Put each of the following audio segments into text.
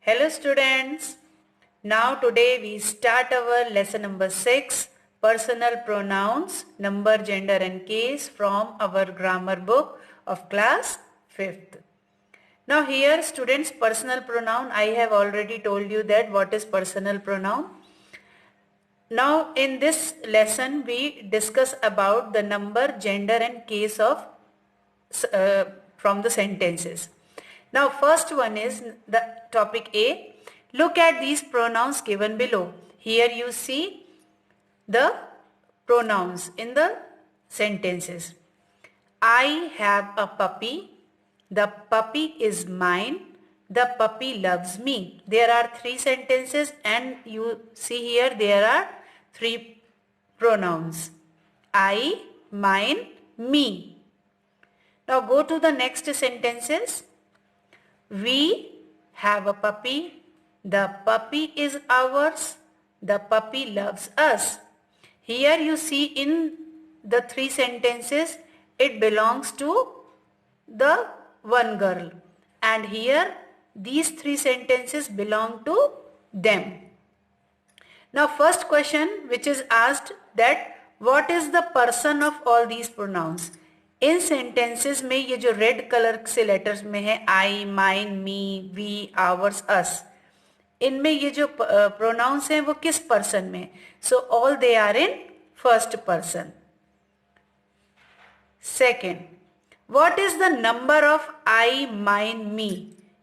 Hello students. Now today we start our lesson number 6, personal pronouns, number, gender and case from our grammar book of class 5th. Now here students, personal pronoun, I have already told you that what is personal pronoun. Now in this lesson we discuss about the number, gender and case of from the sentences. Now first one is the topic A. Look at these pronouns given below. Here you see the pronouns in the sentences. I have a puppy. The puppy is mine. The puppy loves me. There are 3 sentences and you see here there are 3 pronouns. I, mine, me. Now go to the next sentences. We have a puppy. The puppy is ours. The puppy loves us. Here you see in the 3 sentences it belongs to the one girl. And here these 3 sentences belong to them. Now first question which is asked that what is the person of all these pronouns? इन sentences में ये जो red colour से letters में है I, mine, me, we, ours, us, इनमें ये जो प्रोनाउंस हैं वो किस पर्सन में? So all they are in first person. Second, what is the number of I, mine, me?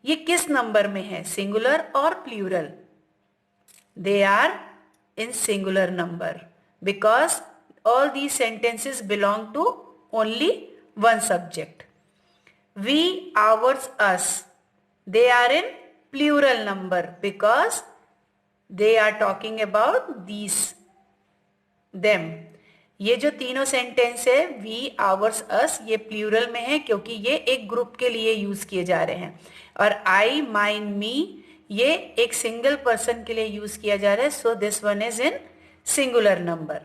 ये किस नंबर में है, सिंगुलर और plural? They are in singular number because all these sentences belong to only one subject. We, ours, us, they are in plural number because they are talking about these, them. ये जो तीनों sentence है we, ours, us, ये plural में है क्योंकि ये एक ग्रुप के लिए यूज किए जा रहे हैं. और I, mine, me ये एक सिंगल पर्सन के लिए यूज किया जा रहा है. So this one is in singular number.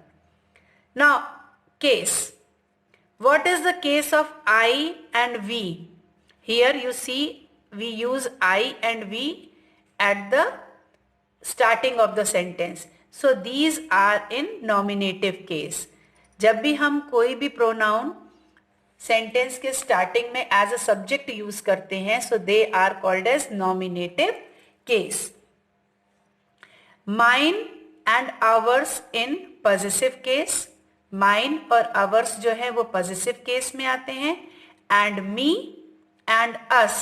Now case. What is the case of I and we? Here you see we use I and we at the starting of the sentence. So these are in nominative case. जब भी हम कोई भी pronoun sentence के starting में as a subject use करते हैं, so they are called as nominative case. Mine and ours in possessive case. Mine और अवर्स जो है वो पॉजिटिव केस में आते हैं. एंड मी एंड अस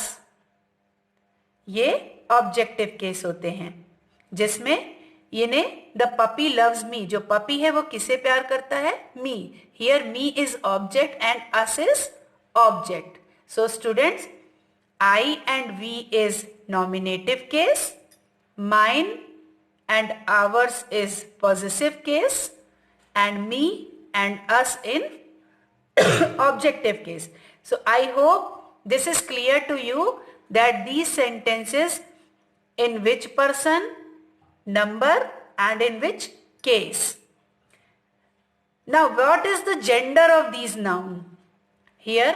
ये ऑब्जेक्टिव केस होते हैं जिसमें इन्हें द पपी लव्स मी, जो पपी है वो किसे प्यार करता है, me. Here me is object and us is object. So students, I and we is nominative case, mine and ours is positive case, and me and us in objective case. So I hope this is clear to you that these sentences in which person, number and in which case. Now what is the gender of these noun? Here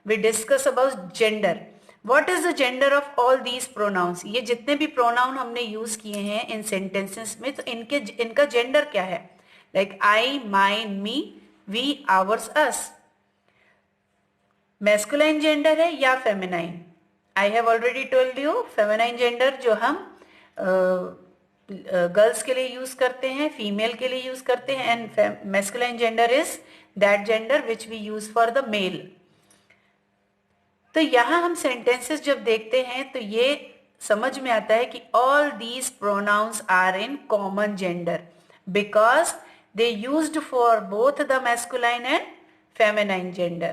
we discuss about gender. What is the gender of all these pronouns? ये जितने भी pronoun हमने use किए हैं इन sentences में, तो इनका gender क्या है? Like I, mine, me, we, ours, us. Masculine gender है या feminine? I have already told you feminine gender जो हम गर्ल्स के लिए यूज करते हैं, फीमेल के लिए यूज करते हैं. And masculine gender is that gender which we use for the male. तो यहाँ हम sentences जब देखते हैं तो ये समझ में आता है कि all these pronouns are in common gender because they used for both the masculine and feminine gender.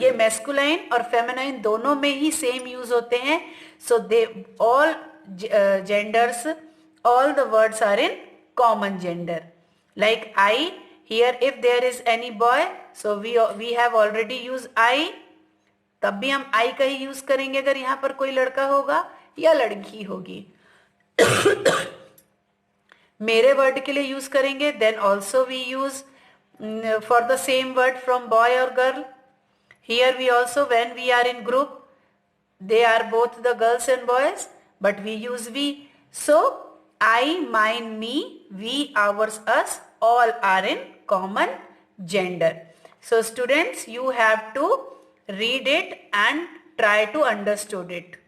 ये masculine और feminine दोनों में ही same use होते हैं. So they all genders, all the words are in common gender. Like I, here if there is any boy, so we have already used I. तब भी हम I का ही use करेंगे अगर यहाँ पर कोई लड़का होगा या लड़की होगी. मेरे वर्ड के लिए यूज करेंगे, then also we use for the same word from boy और girl. Here we also when we are in group, they are both the girls and boys, but we use we. So I, mine, me, we, ours, us, all are in common gender. So students, you have to read it and try to understand it.